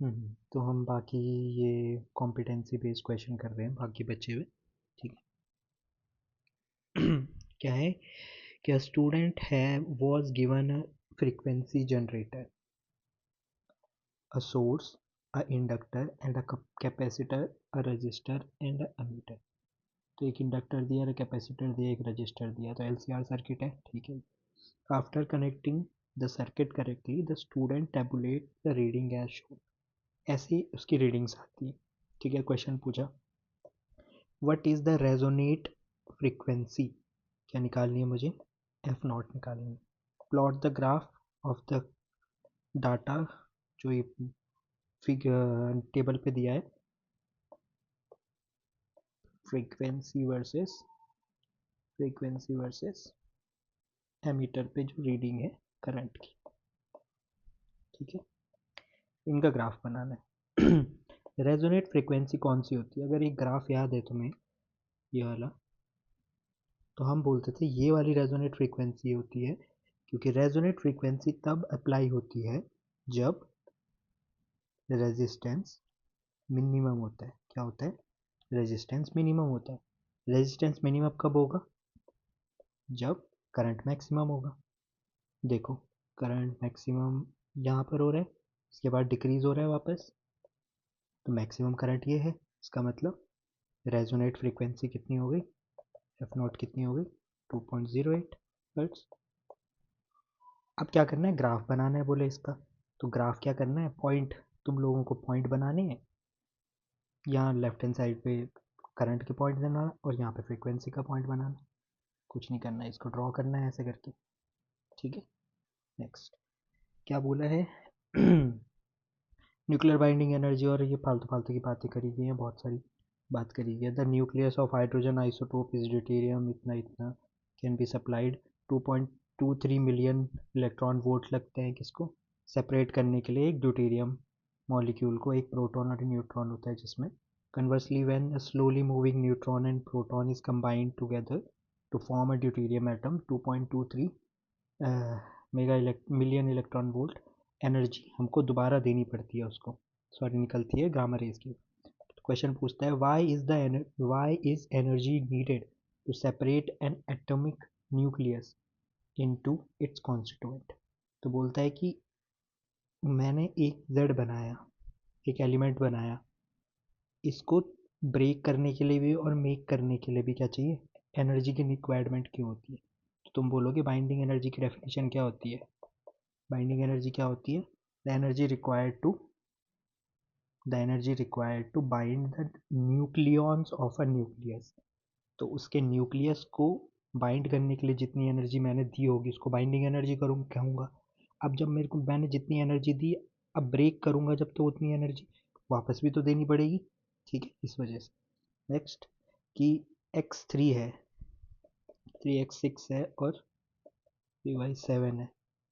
तो हम बाकी ये कॉम्पिटेंसी बेस्ड क्वेश्चन कर रहे हैं बाकी बचे हुए। ठीक है। क्या है कि a student was given a frequency generator, a source, a inductor and a capacitor, a resistor and a ammeter। तो एक इंडक्टर दिया, एक कैपेसिटर दिया, एक रजिस्टर दिया, तो LCR सर्किट है। ठीक है। After connecting the circuit correctly the student tabulate the reading as shown. ऐसी उसकी रीडिंग्स आती है। ठीक है। क्वेश्चन पूछा what is the resonant frequency, क्या निकालनी है मुझे, एफ नॉट निकालनी है। Plot the graph of the data, जो ये फिगर टेबल पे दिया है, फ्रीक्वेंसी वर्सेस एमीटर पे जो रीडिंग है करंट की। ठीक है। इनका ग्राफ बनाना है। रेजोनेट फ्रीक्वेंसी कौन सी होती है, अगर एक ग्राफ याद है तुम्हें ये वाला, तो हम बोलते थे ये वाली रेजोनेट फ्रीक्वेंसी होती है, क्योंकि रेजोनेट फ्रीक्वेंसी तब अप्लाई होती है जब रेजिस्टेंस मिनिमम होता है। क्या होता है, रेजिस्टेंस मिनिमम होता है। रेजिस्टेंस मिनिमम कब होगा, जब करंट मैक्सिमम होगा। देखो करंट मैक्सिमम यहाँ पर हो रहा है, इसके बाद डिक्रीज हो रहा है वापस, तो मैक्सिमम करंट ये है। इसका मतलब रेजोनेट फ्रीक्वेंसी कितनी हो गई, एफ नॉट कितनी हो गई, 2.08 हर्ट्ज। अब क्या करना है, ग्राफ बनाना है बोले इसका। तो ग्राफ क्या करना है, पॉइंट, तुम लोगों को पॉइंट बनाने हैं। यहाँ लेफ्ट हैंड साइड पे करंट के पॉइंट बनाना और यहाँ पे फ्रीक्वेंसी का पॉइंट बनाना। कुछ नहीं करना है, इसको ड्रॉ करना है ऐसे करके। ठीक है। नेक्स्ट क्या बोला है। न्यूक्लियर बाइंडिंग एनर्जी, और ये फालतू फालतू की बातें करी गई हैं, बहुत सारी बात करी गई है। The nucleus of hydrogen isotope is deuterium, इतना इतना can be supplied 2.23 million electron volt लगते हैं किसको सेपरेट करने के लिए, एक ड्यूटेरियम मॉलिक्यूल को। एक प्रोटॉन और न्यूट्रॉन होता है जिसमें। Conversely when a slowly moving neutron and proton is combined together to form a deuterium atom, 2.23 mega million electron volt energy हमको दोबारा देनी पड़ती है उसको, सॉरी निकलती है गामा रेज की। तो क्वेश्चन पूछता है why is energy needed to separate an atomic nucleus into its constituent. तो बोलता है कि मैंने एक जेड बनाया, एक एलिमेंट बनाया, इसको ब्रेक करने के लिए भी और मेक करने के लिए भी क्या चाहिए, एनर्जी की रिक्वायरमेंट क्यों होती है। तो तुम बोलोगे बाइंडिंग एनर्जी की डेफिनेशन क्या होती है, बाइंडिंग एनर्जी क्या होती है, the energy required to bind the nucleons of a nucleus. तो उसके न्यूक्लियस को बाइंड करने के लिए जितनी एनर्जी मैंने दी होगी उसको बाइंडिंग एनर्जी करूँ कहूँगा। अब जब मैंने जितनी एनर्जी दी, अब ब्रेक करूँगा जब, तो उतनी एनर्जी वापस भी तो देनी पड़ेगी। ठीक है, इस वजह से। नेक्स्ट कि x3 है, 3x6 है और 3y7 है,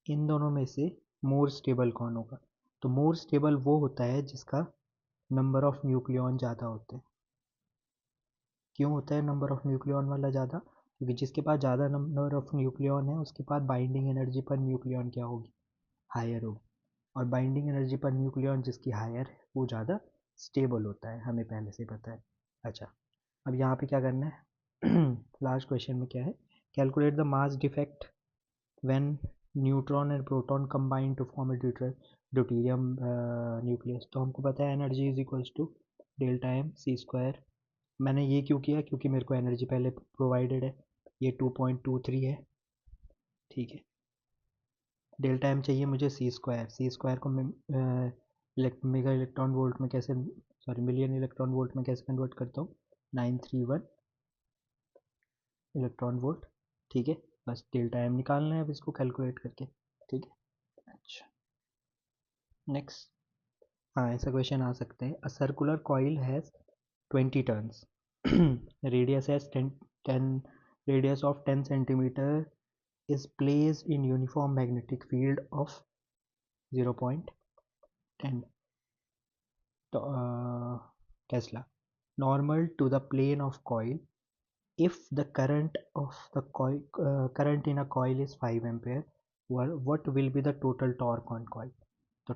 इन दोनों में से मोर स्टेबल कौन होगा। तो मोर स्टेबल वो होता है जिसका नंबर ऑफ न्यूक्लियॉन ज़्यादा होते हैं। क्यों होता है नंबर ऑफ न्यूक्लियॉन वाला ज़्यादा, क्योंकि जिसके पास ज़्यादा नंबर ऑफ न्यूक्लियॉन है उसके पास बाइंडिंग एनर्जी पर न्यूक्लियॉन क्या होगी, हायर होगी। और बाइंडिंग एनर्जी पर न्यूक्लियॉन जिसकी हायर है वो ज़्यादा स्टेबल होता है, हमें पहले से पता है। अच्छा, अब यहाँ पे क्या करना है। लास्ट क्वेश्चन में क्या है, calculate the mass defect when neutron and proton combine to form a deuterium nucleus. तो हमको पता है energy is equals to delta m c square. मैंने ये क्यों किया, क्योंकि मेरे को एनर्जी पहले प्रोवाइडेड है, ये 2.23 है। ठीक है। डेल्टा एम चाहिए मुझे सी स्क्वायर, सी स्क्वायर को मेगा इलेक्ट्रॉन वोल्ट में कैसे, सॉरी मिलियन इलेक्ट्रॉन वोल्ट में कैसे कन्वर्ट करता हूँ, 931 इलेक्ट्रॉन वोल्ट। ठीक है। बस डेल्टा एम निकालना है अब इसको कैलकुलेट करके। ठीक है। अच्छा, नेक्स्ट। हाँ, ऐसा क्वेश्चन आ सकते हैं। A circular coil has 20 turns, radius has 10 radius of 10 centimetre is placed in uniform magnetic field of 0.10 Tesla, normal to the plane of coil. If the current in a coil is 5 ampere, what will be the total torque on coil? तो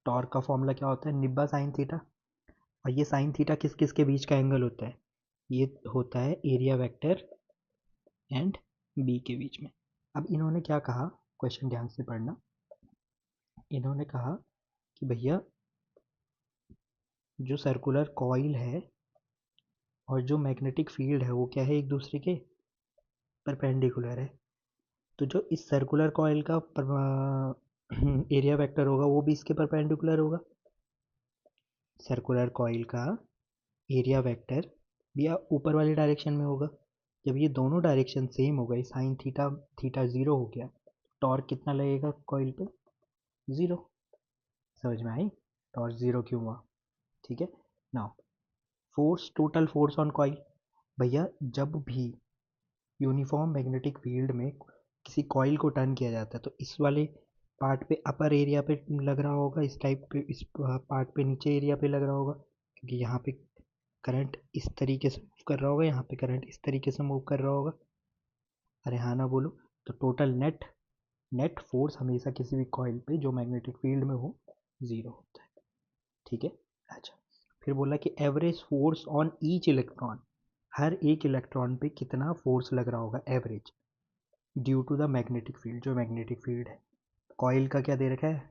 torque का formula क्या होता है, निब्बा sine theta. और ये sine theta किस किस के बीच का एंगल होता है, ये होता है एरिया वेक्टर एंड बी के बीच में। अब इन्होंने क्या कहा, क्वेश्चन ध्यान से पढ़ना। इन्होंने कहा कि भैया जो सर्कुलर कॉइल है और जो मैग्नेटिक फील्ड है वो क्या है, एक दूसरे के परपेंडिकुलर है। तो जो इस सर्कुलर कॉइल का एरिया वेक्टर होगा वो भी इसके परपेंडिकुलर होगा। सर्कुलर कॉइल का एरिया वेक्टर भी ऊपर वाली डायरेक्शन में होगा। जब ये दोनों डायरेक्शन सेम हो गई, साइन थीटा थीटा जीरो हो गया, टॉर्क कितना लगेगा कॉइल पे, जीरो। समझ में आई, टॉर्क जीरो क्यों हुआ, ठीक है। Now force, total force on coil, भैया जब भी यूनिफॉर्म मैग्नेटिक फील्ड में किसी कॉइल को टर्न किया जाता है तो इस वाले पार्ट पे अपर एरिया पे लग रहा होगा, इस टाइप पे इस पार्ट पे नीचे एरिया पे लग रहा होगा, क्योंकि यहाँ पे करंट इस तरीके से मूव कर रहा होगा, यहाँ पे करंट इस तरीके से मूव कर रहा होगा। अरे हाँ ना बोलो। तो टोटल नेट नेट फोर्स हमेशा किसी भी कॉइल पे जो मैग्नेटिक फील्ड में हो जीरो होता है, ठीक है। अच्छा, फिर बोला कि average force on each electron, हर एक इलेक्ट्रॉन पे कितना फोर्स लग रहा होगा average, due to the magnetic field, जो मैग्नेटिक फील्ड है। कॉइल का क्या दे रखा है,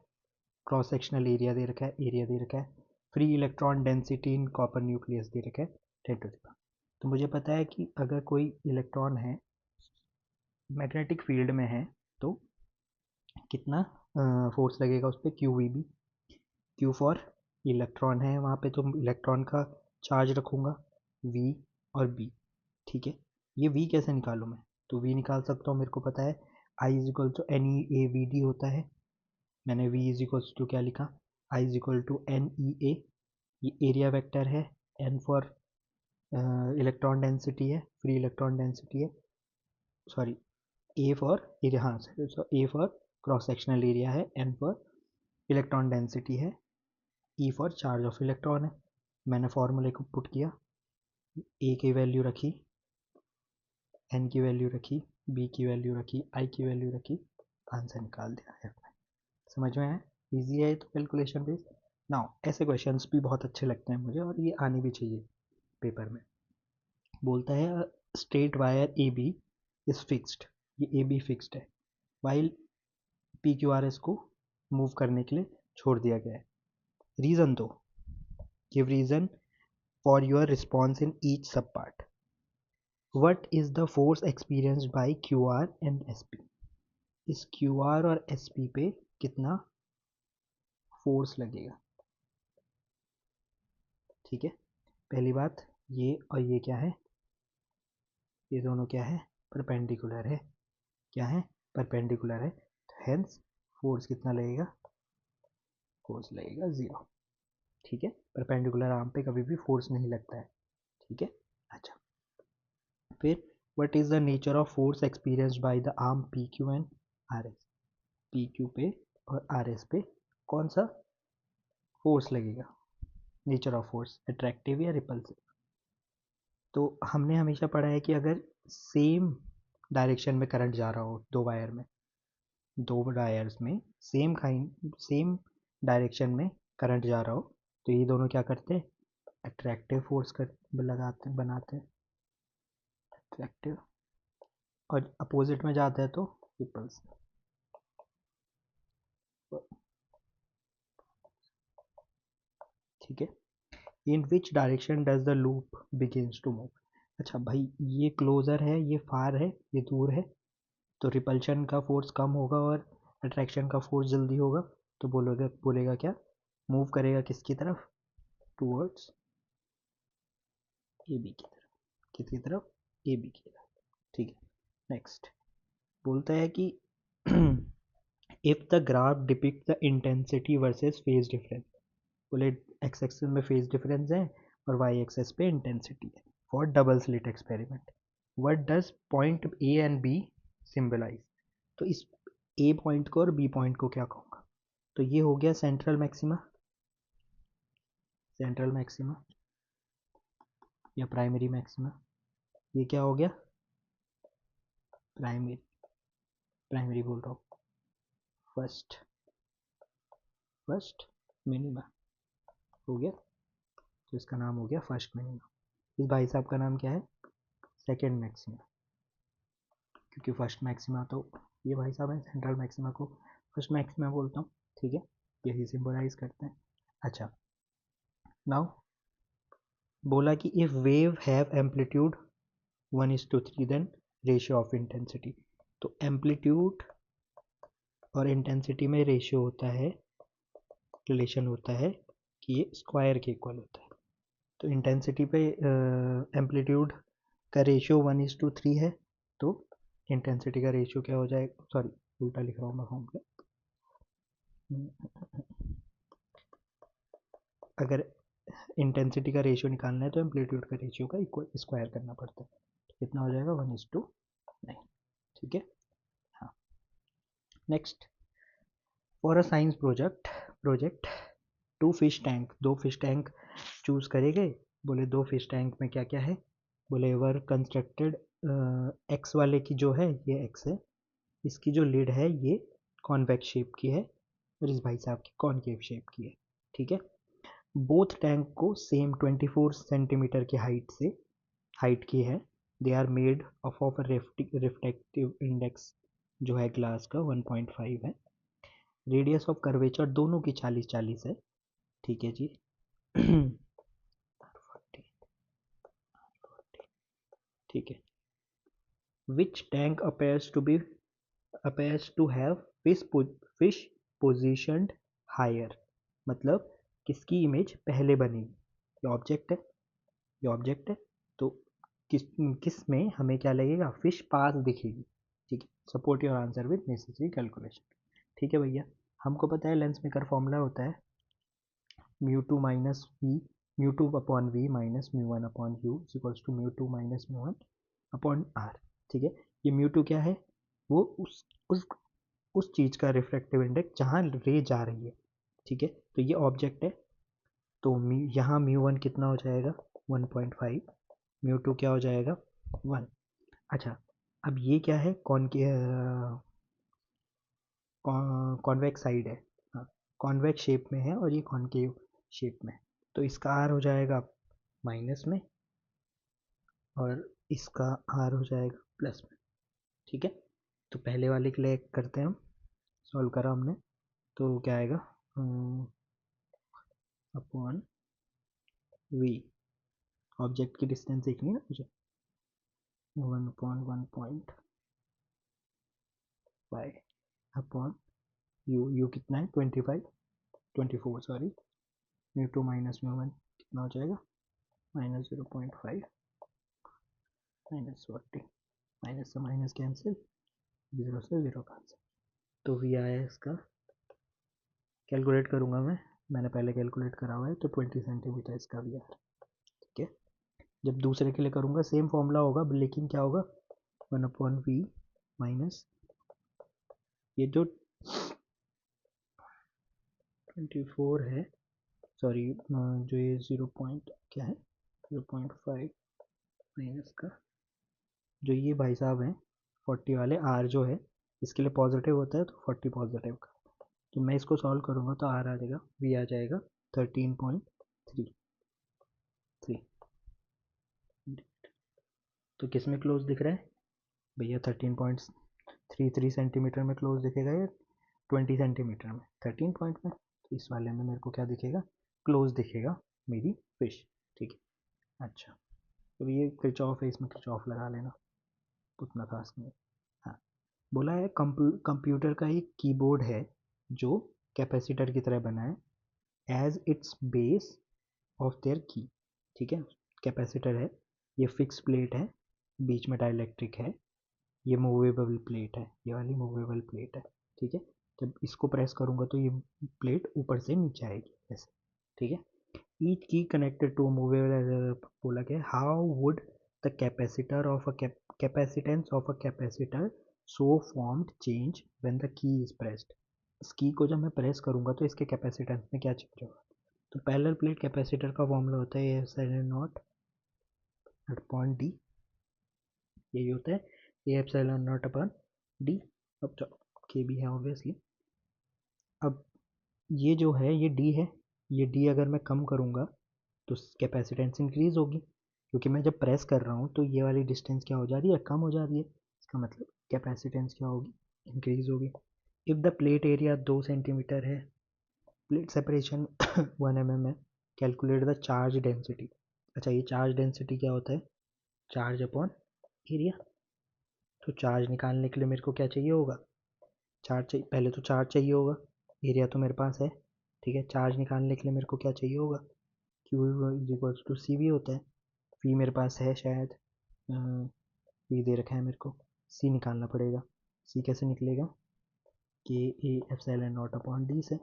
क्रॉस सेक्शनल एरिया दे रखा है, एरिया दे रखा है। Free electron density in copper nucleus दे रखा है 10 to the power। तो मुझे पता है कि अगर कोई इलेक्ट्रॉन है मैग्नेटिक फील्ड में है तो कितना फोर्स लगेगा उस पर, q v b. Q for electron है वहाँ पे, तो इलेक्ट्रॉन का चार्ज रखूँगा वी और बी, ठीक है। ये वी कैसे निकालूँ मैं, तो वी निकाल सकता हूँ, मेरे को पता है I is equal to N E A V D होता है। मैंने v इज इक्वल टू क्या लिखा, I is equal to N E A, ये एरिया वेक्टर है, एन फॉर इलेक्ट्रॉन डेंसिटी है, फ्री इलेक्ट्रॉन डेंसिटी है, सॉरी ए फॉर एरिया, हाँ A for cross sectional area है, एन फॉर इलेक्ट्रॉन डेंसिटी है, E for charge of electron है। मैंने फॉर्मूले को पुट किया, ए की वैल्यू रखी, एन की वैल्यू रखी, बी की वैल्यू रखी, आई की वैल्यू रखी, आंसर निकाल दिया है। समझ में आया, ईजी है तो कैलकुलेशन बेस। नाउ ऐसे क्वेश्चंस भी बहुत अच्छे लगते हैं मुझे और ये आने भी चाहिए पेपर में। बोलता है straight wire A B is fixed, ये ए बी फिक्स्ड है, while P Q R S को मूव करने के लिए छोड़ दिया गया है। रीज़न दो, give reason for your response in each sub part. What is the force experienced by Q R and S P, इस क्यू आर और एस पी पे कितना फोर्स लगेगा, ठीक है। पहली बात, ये और ये क्या है, ये दोनों क्या है, परपेंडिकुलर है, क्या है, परपेंडिकुलर है, तो हेंस फोर्स कितना लगेगा, फोर्स लगेगा जीरो, ठीक है। परपेंडिकुलर आर्म पे कभी भी फोर्स नहीं लगता है, ठीक है। अच्छा, फिर what is the nature of force experienced by the arm P Q and R S, P Q पे और आर एस पे कौन सा फोर्स लगेगा, नेचर ऑफ फोर्स अट्रैक्टिव या रिपल्सिव। तो हमने हमेशा पढ़ा है कि अगर सेम डायरेक्शन में करंट जा रहा हो दो वायर में, दो वायर्स में सेम डायरेक्शन में करंट जा रहा हो, तो ये दोनों क्या करते हैं, अट्रैक्टिव फोर्स कर लगाते बनाते हैं, अट्रैक्टिव, और अपोजिट में जाता है तो रिपल्सिव, ठीक है। In which direction does the loop begins to move. अच्छा भाई, ये क्लोजर है, ये फार है, ये दूर है, तो रिपल्शन का फोर्स कम होगा और अट्रैक्शन का फोर्स जल्दी होगा, तो बोलेगा क्या, मूव करेगा किसकी तरफ, टूवर्ड्स ए बी की तरफ, किसकी तरफ, ए बी की तरफ, ठीक है। नेक्स्ट बोलता है कि if the graph depict the intensity versus phase difference, बोले एक्स एक्सिस में फेज डिफरेंस है और वाई एक्सिस पे इंटेंसिटी है for double slit experiment, what does point A and B symbolize. तो इस ए पॉइंट को और बी पॉइंट को क्या कहूँगा, तो ये हो गया सेंट्रल मैक्सिमा, सेंट्रल मैक्सिमा या प्राइमरी मैक्सिमा, ये क्या हो गया, प्राइमरी, प्राइमरी बोल रहा हूँ, फर्स्ट, फर्स्ट मिनिमा हो गया, तो इसका नाम हो गया फर्स्ट मिनिमा। इस भाई साहब का नाम क्या है? सेकेंड मैक्सिमा, क्योंकि फर्स्ट मैक्सिमा तो ये भाई साहब है, सेंट्रल मैक्सिमा को फर्स्ट मैक्सिमा बोलता हूँ, ठीक है, यही सिंबलाइज करते हैं। अच्छा, नाउ बोला कि if wave have amplitude 1:3 then ratio of intensity. तो एम्पलीट्यूड और इंटेंसिटी में रेशियो होता है, रिलेशन होता है कि ये स्क्वायर के इक्वल होता है। तो इंटेंसिटी पे एम्पलीट्यूड का रेशियो 1:3 है, तो इंटेंसिटी का रेशियो क्या हो जाएगा, सॉरी उल्टा लिख रहा हूँ मैं फॉर्मूला। अगर इंटेंसिटी का रेशियो निकालना है तो एम्पलीट्यूड का रेशियो का इक्वल स्क्वायर करना पड़ता है, तो कितना हो जाएगा 1:9, ठीक है। हाँ, next, for a science project two fish tank, दो फिश टैंक चूज करे गए। बोले दो फिश टैंक में क्या क्या है, बोले वर कंस्ट्रक्टेड, एक्स वाले की जो है ये एक्स है, इसकी जो लिड है ये कॉन्वेक्स शेप की है, और इस भाई साहब की कॉनकेव शेप की है, ठीक है। बोथ टैंक को सेम 24 सेंटीमीटर की हाइट की है। They are made of reflective index जो है ग्लास का 1.5 है। रेडियस ऑफ कर्वेचर दोनों की 40-40 है, ठीक है जी। ठीक है। विच tank appears to have fish positioned higher, मतलब किसकी इमेज पहले बनेगी। ये ऑब्जेक्ट है तो किस किस में हमें क्या लगेगा, फिश पास दिखेगी, ठीक है। Support your answer with necessary calculation, ठीक है भैया। हमको पता है लेंस मेकर फॉर्मूला होता है mu two minus V, mu two upon V minus mu one upon U equals to mu two minus mu one upon R, ठीक है। ये म्यू टू क्या है, वो उस चीज़ का रिफ्रैक्टिव इंडेक्स जहाँ रे जा रही है, ठीक है। तो ये ऑब्जेक्ट है, तो यहाँ म्यू वन कितना हो जाएगा 1.5, म्यू टू क्या हो जाएगा 1। अच्छा, अब ये क्या है, कॉन्वेक्स साइड है, हाँ, कॉन्वेक्स शेप में है और ये कॉनकेव शेप में है, तो इसका आर हो जाएगा माइनस में और इसका आर हो जाएगा प्लस में, ठीक है। तो पहले वाले के लिए करते हैं हम, सॉल्व करा हमने, तो क्या आएगा अपॉन वी, ऑब्जेक्ट की डिस्टेंस देखनी है ना मुझे, 1/1.5 अपॉन यू कितना है 24 sorry, mu two minus mu one कितना हो जाएगा -0.5 -40, माइनस से माइनस कैंसिल, जीरो से जीरो कैंसिल, तो वी आया इसका, कैलकुलेट करूँगा मैंने पहले कैलकुलेट करा हुआ है, तो 20 सेंटीमीटर इसका वी आर, ठीक है। जब दूसरे के लिए करूँगा सेम फॉर्मूला होगा, लेकिन क्या होगा 1/v माइनस ये जो 24 है, सॉरी जो ये 0 पॉइंट क्या है 0.5 माइनस का जो ये भाई साहब हैं 40 वाले, आर जो है इसके लिए पॉजिटिव होता है तो 40 पॉजिटिव का, तो मैं इसको सॉल्व करूँगा तो आर आ जाएगा, वी आ जाएगा 13.33, तो किस में क्लोज दिख रहा है भैया, 13.33 सेंटीमीटर में क्लोज दिखेगा या 20 सेंटीमीटर में, 13 पॉइंट में, तो इस वाले में मेरे को क्या दिखेगा, क्लोज दिखेगा मेरी फिश, ठीक है। अच्छा, तो ये क्रिच ऑफ है, इसमें क्रिच ऑफ लगा लेना, उतना खास नहीं है। हाँ, बोला है कंप्यूटर का एक कीबोर्ड है जो कैपेसिटर की तरह बना है, as its base of their की, ठीक है। कैपेसिटर है, ये फिक्स प्लेट है, बीच में डाइलेक्ट्रिक है, ये मूवेबल प्लेट है, ये वाली मूवेबल प्लेट है, ठीक है। जब इसको प्रेस करूँगा तो ये प्लेट ऊपर से नीचे आएगी ऐसे, ठीक है। ईच की कनेक्टेड टू मूवेबल, बोला गया how would the capacitor of a capacitance of a capacitor so formed change when the key is pressed. इस की को जब मैं प्रेस करूँगा तो इसके कैपेसिटेंस में क्या चेंज होगा, तो पैरेलल प्लेट कैपेसिटर का फॉर्मूला होता है A∈0 अपॉन डी, यही होता है A∈0 अपॉन डी। अब चलो के भी है ऑब्वियसली। अब ये जो है ये डी है, ये डी अगर मैं कम करूँगा तो कैपेसिटेंस इंक्रीज होगी, क्योंकि मैं जब प्रेस कर रहा हूँ तो ये वाली डिस्टेंस क्या हो जा रही है, कम हो जा रही है। इसका मतलब कैपेसिटेंस क्या होगी, इंक्रीज होगी। If the plate area 2 centimetre है, प्लेट सेपरेशन 1 mm है, कैलकुलेट द चार्ज डेंसिटी। अच्छा, ये चार्ज डेंसिटी क्या होता है, चार्ज अपॉन एरिया। तो चार्ज निकालने के लिए मेरे को क्या चाहिए होगा, चार्ज चाहिए, पहले तो चार्ज चाहिए होगा, एरिया तो मेरे पास है, ठीक है। चार्ज निकालने के लिए मेरे को क्या चाहिए होगा, Q is equals to C V होता है। वी मेरे पास है शायद, वी दे रखा है मेरे को, सी निकालना पड़ेगा। सी कैसे निकलेगा, के A epsilon not upon D से।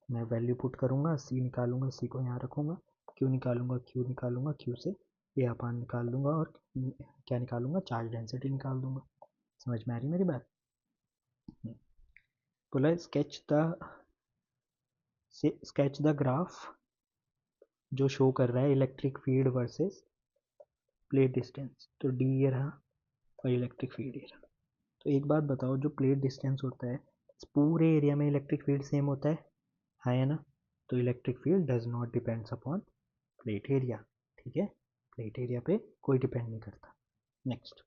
मैं वैल्यू पुट करूँगा, सी निकालूंगा, सी को यहाँ रखूँगा, क्यू निकालूंगा, क्यू निकालूंगा, क्यू से ए अपान निकाल दूंगा, और क्या निकालूंगा, चार्ज डेंसिटी निकाल दूंगा। समझ में आ रही मेरी बात। बोला स्केच द ग्राफ जो शो कर रहा है electric field versus plate distance. तो डी ये रहा और इलेक्ट्रिक फील्ड ये रहा। तो एक बात बताओ, जो प्लेट डिस्टेंस होता है इस पूरे एरिया में इलेक्ट्रिक फील्ड सेम होता है, हाँ है ना। तो electric field does not depends upon plate area, ठीक है, प्लेट एरिया पे कोई डिपेंड नहीं करता। नेक्स्ट,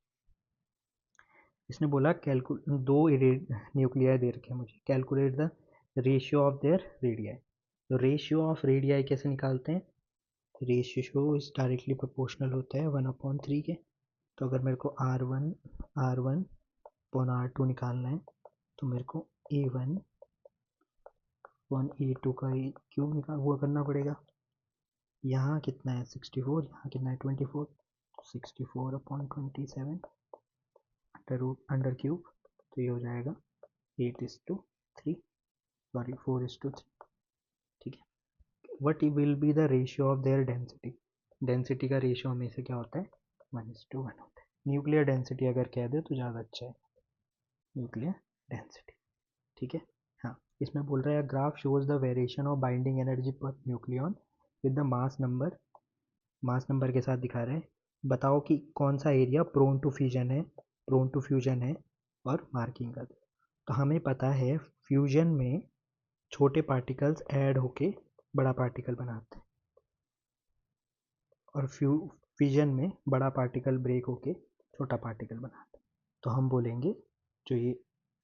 इसने बोला कैलकुल दो न्यूक्लियाई दे रखे हैं मुझे, calculate the ratio of their radii. तो रेशियो ऑफ रेडियाई कैसे निकालते हैं, रेशियो इज डायरेक्टली प्रोपोर्शनल होता है 1/3 के। तो अगर मेरे को आर वन अपॉन R2 निकालना है, तो मेरे को A1 अपॉन A2 का क्यूब निकाल हुआ करना पड़ेगा। यहाँ कितना है 64, यहाँ कितना है 24, 64/27 अंडर क्यूब। तो ये हो जाएगा 8:3, सॉरी 4:3, ठीक है। What will be the ratio of their density, density का रेशियो हमेशा क्या होता है, 1:1 होता है। न्यूक्लियर डेंसिटी अगर कह दे तो ज़्यादा अच्छा है, न्यूक्लियर डेंसिटी, ठीक है। हाँ, इसमें बोल रहा है graph shows the variation of binding energy per nucleon with the mass number के साथ दिखा रहे हैं। बताओ कि कौन सा एरिया प्रोन टू फ्यूजन है, और मार्किंग कर दो। तो हमें पता है फ्यूजन में छोटे पार्टिकल्स ऐड होके बड़ा पार्टिकल बनाते हैं, और फ्यूजन में बड़ा पार्टिकल ब्रेक होके छोटा पार्टिकल बनाते हैं। तो हम बोलेंगे जो ये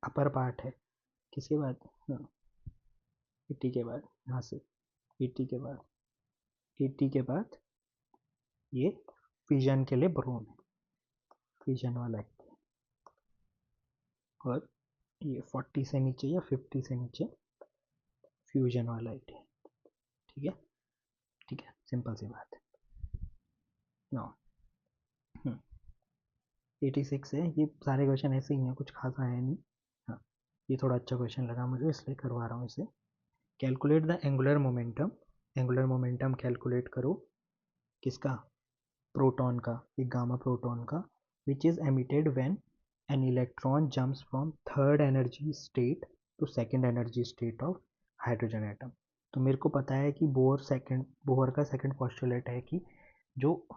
अपर पार्ट है, किसके बाद, हाँ, 80 के बाद, यहाँ से 80 के बाद, 80 के बाद ये फिजन के लिए ब्रोन है, फिजन वाला है। और ये 40 से नीचे या 50 से नीचे फ्यूजन वाला है, ठीक है, ठीक है, सिंपल सी बात है। नो 86 है, ये सारे क्वेश्चन ऐसे ही हैं, कुछ खासा है नहीं। हाँ, ये थोड़ा अच्छा क्वेश्चन लगा मुझे, इसलिए करवा रहा हूँ इसे। Calculate the angular momentum, angular momentum calculate करो, किसका, प्रोटॉन का, एक गामा प्रोटॉन का, which is emitted when an electron jumps from third energy state to second energy state of hydrogen atom. तो मेरे को पता है कि बोहर का सेकंड पोस्टुलेट है कि जो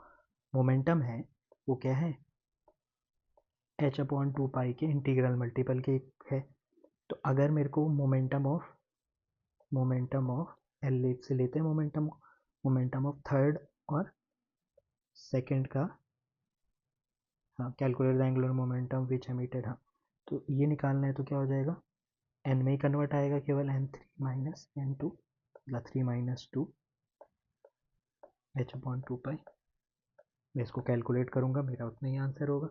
मोमेंटम है वो क्या है, h/2 के इंटीग्रल मल्टीपल के है। तो अगर मेरे को मोमेंटम ऑफ एल से लेते हैं, मोमेंटम ऑफ थर्ड और सेकंड का, हाँ, calculate the angular momentum which emitted, हाँ, तो ये निकालना है। तो क्या हो जाएगा, एन में ही कन्वर्ट आएगा केवल, n3 - n2, मतलब 3 - 2 h/2 मैं इसको कैलकुलेट करूँगा, मेरा उतना ही आंसर होगा,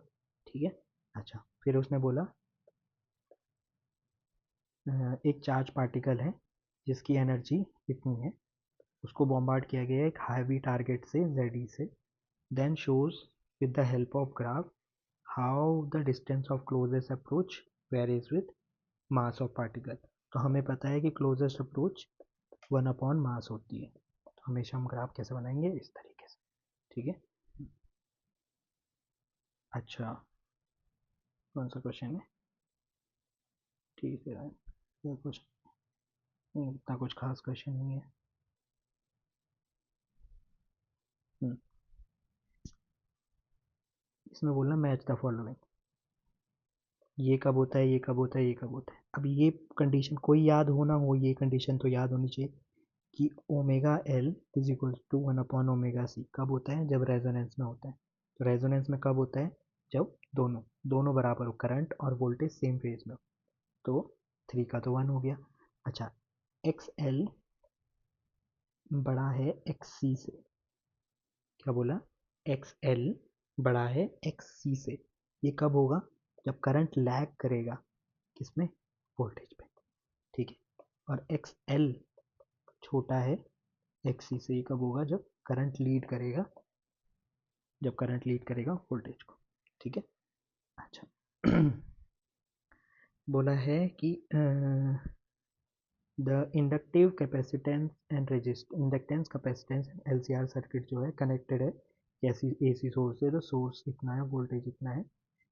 ठीक है। अच्छा, फिर उसने बोला एक चार्ज पार्टिकल है जिसकी एनर्जी इतनी है, उसको बॉम्बार्ड किया गया है एक हैवी टारगेट से ZE से, then shows with the help of graph how the distance of closest approach varies with mass of particle. तो हमें पता है कि क्लोजेस्ट अप्रोच 1/मास होती है। तो हमेशा हम ग्राफ कैसे बनाएंगे, इस तरीके से, ठीक है। अच्छा, कौन सा क्वेश्चन है, ठीक है, ये क्वेश्चन इतना कुछ खास क्वेश्चन नहीं है। हम्म, इसमें बोलना मैच द फॉलोइंग, ये कब होता है, ये कब होता है, ये कब होता है। अब ये कंडीशन कोई याद हो ना हो, ये कंडीशन तो याद होनी चाहिए कि omega L is equal to 1/ओमेगा सी कब होता है, जब रेजोनेंस में होता है। तो रेजोनेंस में कब होता है, जब दोनों दोनों बराबर हो, करंट और वोल्टेज सेम फेज में हो। तो 3 का तो 1 हो गया। अच्छा, एक्स एल बड़ा है एक्स सी से। क्या बोला, एक्स एल बड़ा है एक्स सी से। ये कब होगा, जब करंट लैग करेगा किसमें, वोल्टेज पे। ठीक है। और एक्स एल छोटा है एक्स सी से। ये कब होगा, जब करंट लीड करेगा, जब करंट लीड करेगा वोल्टेज को। ठीक है। अच्छा बोला है कि the inductive capacitance and resist inductance capacitance L C R circuit जो है कनेक्टेड है ऐसी ए सी सोर्स से। तो सोर्स इतना है, वोल्टेज इतना है,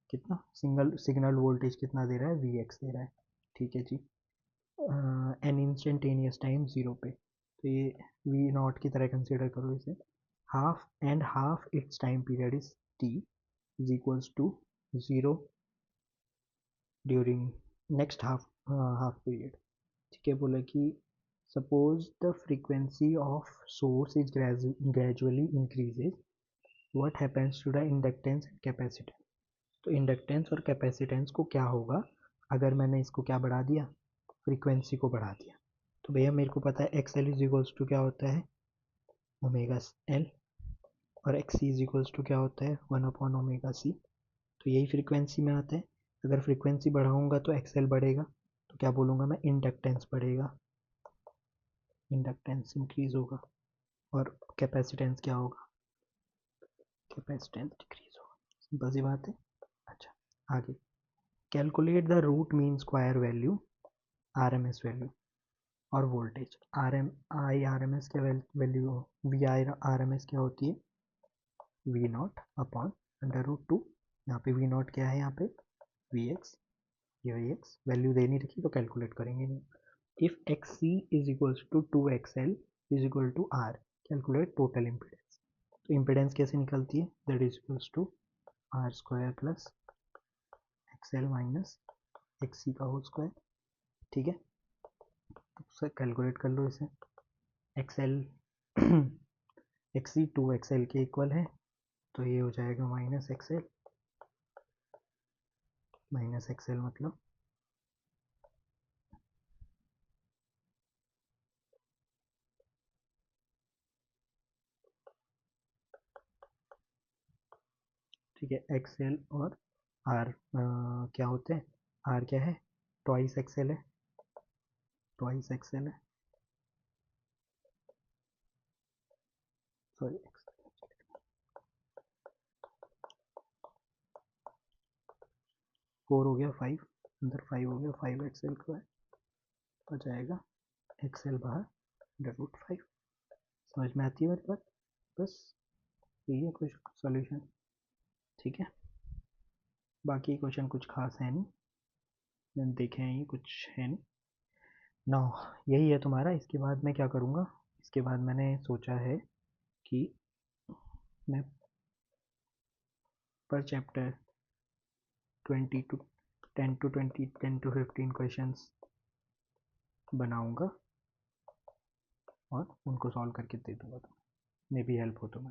कितना सिंगल सिग्नल वोल्टेज कितना दे रहा है, वी एक्स दे रहा है। ठीक है जी। एन इंस्टेंटेनियस टाइम जीरो पे, तो ये वी नॉट की तरह कंसिडर करो इसे। Half and half its time period is T is equals to zero during next half period. ठीक है। बोला कि suppose the frequency of source is gradually increases, what happens to the inductance and capacitance. तो inductance और capacitance को क्या होगा अगर मैंने इसको क्या बढ़ा दिया, फ्रीक्वेंसी को बढ़ा दिया। तो भैया मेरे को पता है X L is equals to क्या होता है, ओमेगा एल, और X C is equals to क्या होता है, 1/ओमेगा सी। तो यही फ्रीक्वेंसी में आता है। अगर फ्रीक्वेंसी बढ़ाऊंगा तो एक्स एल बढ़ेगा, तो क्या बोलूँगा मैं, इंडक्टेंस बढ़ेगा, इंडक्टेंस इंक्रीज होगा। और कैपेसिटेंस क्या होगा, कैपेसिटेंस डिक्रीज होगा। सिंपल सी बात है। अच्छा आगे, calculate the root mean square value, R M S value और voltage. R M I R M S क्या value, V I R M S क्या होती है, वी नॉट अपॉन √2। यहाँ पे वी नॉट क्या है, यहाँ पे वी एक्स, ये वी एक्स वैल्यू दे नहीं रखी तो कैलकुलेट करेंगे नहीं। If X C is equals to 2XL is equal to R, calculate total impedance. तो इम्पिडेंस कैसे निकलती है, that is equals to R square plus X L minus X C का होल स्क्वायर। ठीक है। तो सर कैलकुलेट कर लो इसे। एक्स एल एक्स सी 2XL के इक्वल है, तो ये हो जाएगा माइनस एक्स एल मतलब ठीक है। एक्स एल और आर क्या होते हैं, आर क्या है, ट्वाइस एक्सएल है, ट्वाइस एक्सएल है, सॉरी 4 हो गया 5, अंदर 5 हो गया, 5XL का है, तो जाएगा एक्सएल बाहर √5। समझ में आती है मेरी बात, बस यही है कुछ सॉल्यूशन। ठीक है। बाकी क्वेश्चन कुछ खास है नहीं, देखे हैं ये कुछ है नहीं ना। यही है तुम्हारा। इसके बाद मैं क्या करूँगा, इसके बाद मैंने सोचा है कि मैं पर चैप्टर 20 टू 10 to 15 क्वेश्चंस बनाऊंगा और उनको सॉल्व करके दे दूंगा, तुम्हें मे भी हेल्प हो तुम्हें।